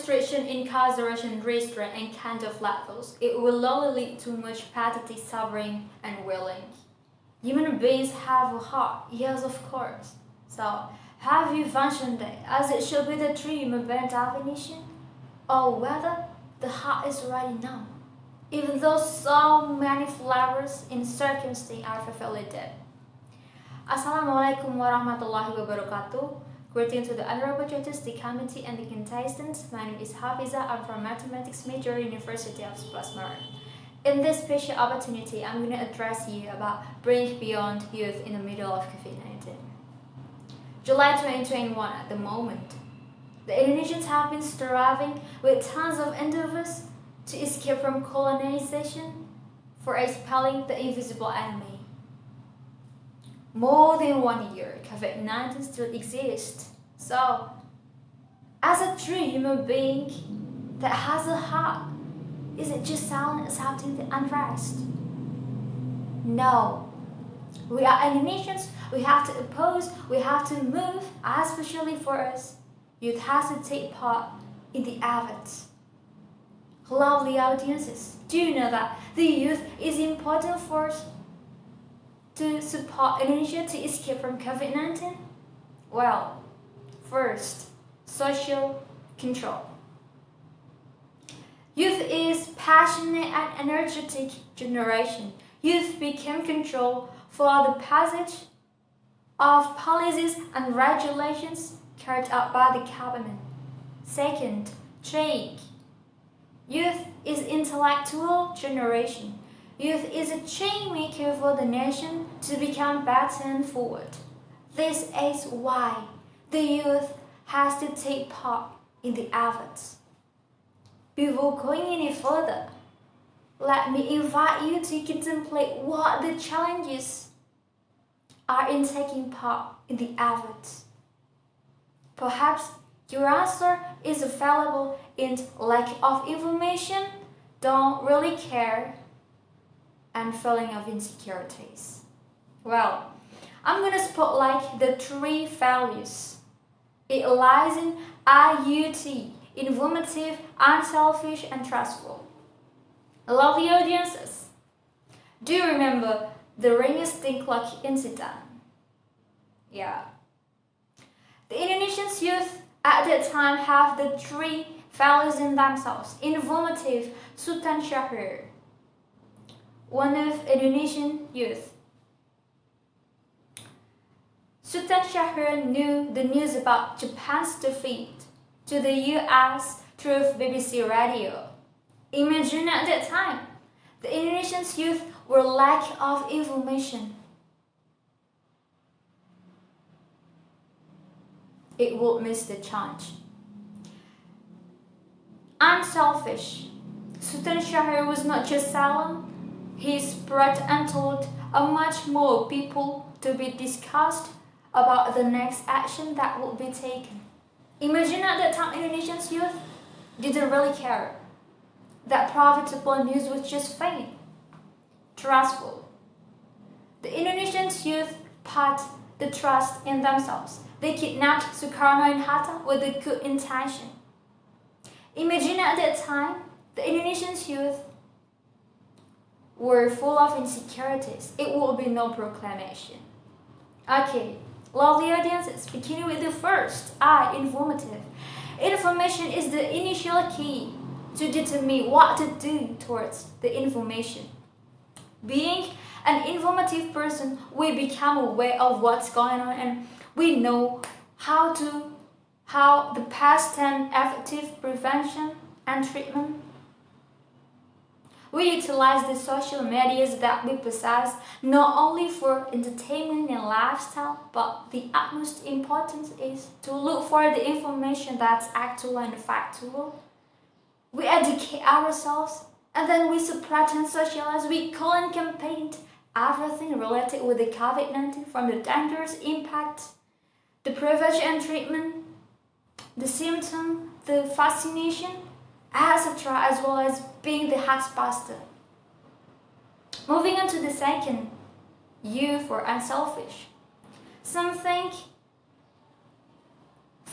restriction, incarceration, restraint, and kind of levels, it will only lead to much pathetic suffering and wailing. Human beings have a heart, yes, of course. So, have you functioned it as it should be the true human being definition? Or whether the heart is ready now, even though so many flavors in circumstance are fulfilled dead. Assalamualaikum warahmatullahi wabarakatuh. Greetings to the honorable judges, the committee, and the contestants. My name is Hafiza. I'm from Mathematics major, University of Plasmar. In this special opportunity, I'm going to address you about Bring Beyond Youth in the middle of COVID-19. July 2021, at the moment, the Indonesians have been striving with tons of endeavors to escape from colonization for expelling the invisible enemy. More than 1 year, COVID-19 still exists. So, as a true human being that has a heart, is it just silent accepting the unrest? No. We are Indonesians, we have to oppose, we have to move, especially for us. Youth has to take part in the efforts. Lovely audiences, do you know that the youth is important force to support Indonesia to escape from COVID-19? Well, first, social control. Youth is passionate and energetic generation. Youth became control for the passage of policies and regulations carried out by the cabinet. Second, change. Youth is intellectual generation. Youth is a change maker for the nation to become better and forward. This is why the youth has to take part in the efforts. Before going any further, let me invite you to contemplate what the challenges are in taking part in the efforts. Perhaps your answer is available in lack of information, don't really care, and feeling of insecurities. Well, I'm gonna spotlight the 3 values. It lies in IUT, informative, unselfish, and trustful. Lovely audiences, do you remember the ring stink clock incident? Yeah. The Indonesian youth at that time have the 3 values in themselves. Informative, Sultan Syahrir, one of Indonesian youth. Sultan Syahrir knew the news about Japan's defeat to the US through BBC radio. Imagine at that time, the Indonesian youth were lack of information. It would miss the chance. Unselfish. Sultan Syahrir was not just silent, he spread and told a much more people to be discussed about the next action that would be taken. Imagine at that time Indonesian youth didn't really care. That profitable news was just fame. Trustful. The Indonesian youth put the trust in themselves. They kidnapped Sukarno and Hatta with a good intention. Imagine at that time, the Indonesian youth were full of insecurities. It would be no proclamation. Okay, lovely audiences, beginning with the first I, informative. Information is the initial key to determine what to do towards the information. Being an informative person, we become aware of what's going on and we know how the past and effective prevention and treatment. We utilize the social medias that we possess not only for entertainment and lifestyle, but the utmost importance is to look for the information that's actual and factual. We educate ourselves and then we spread and socialize. We call and campaign everything related with the COVID-19 from the dangerous impact, the prevention and treatment, the symptom, the vaccination, etc., as well as being the heartbuster. Moving on to the second, U for unselfish. Something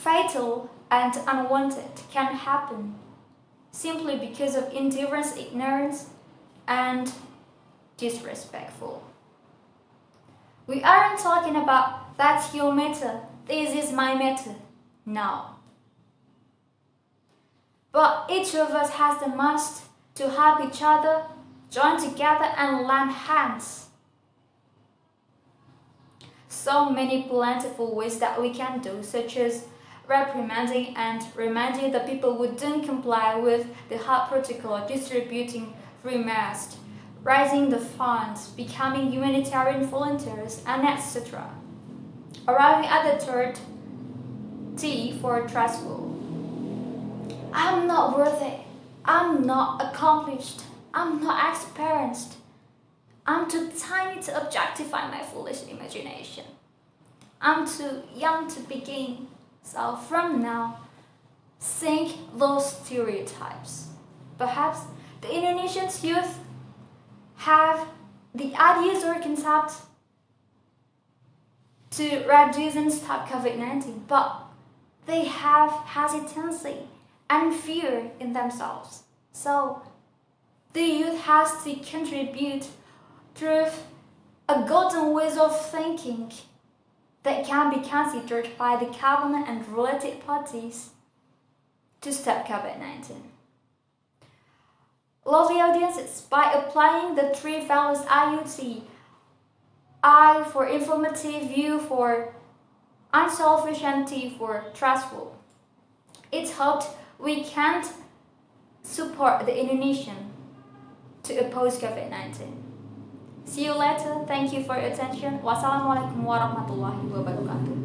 fatal and unwanted can happen simply because of indifference, ignorance, and disrespectful. We aren't talking about that's your matter, this is my matter. No. But each of us has the must to help each other, join together and lend hands. So many plentiful ways that we can do, such as reprimanding and reminding the people who don't comply with the health protocol, distributing free masks, raising the funds, becoming humanitarian volunteers, and etc. Arriving at the third T for trustful. I'm not worthy. I'm not accomplished. I'm not experienced. I'm too tiny to objectify my foolish imagination. I'm too young to begin. So from now, sink those stereotypes. Perhaps the Indonesian youth have the ideas or concepts to reduce and stop COVID-19, but they have hesitancy and fear in themselves. So the youth has to contribute through a golden ways of thinking that can be considered by the government and related parties to stop COVID-19. Lovely audiences, by applying the three values IUT, I for informative, U for unselfish, and T for trustful, it's hoped we can support the Indonesian to oppose COVID-19. See you later. Thank you for your attention. Wassalamualaikum warahmatullahi wabarakatuh.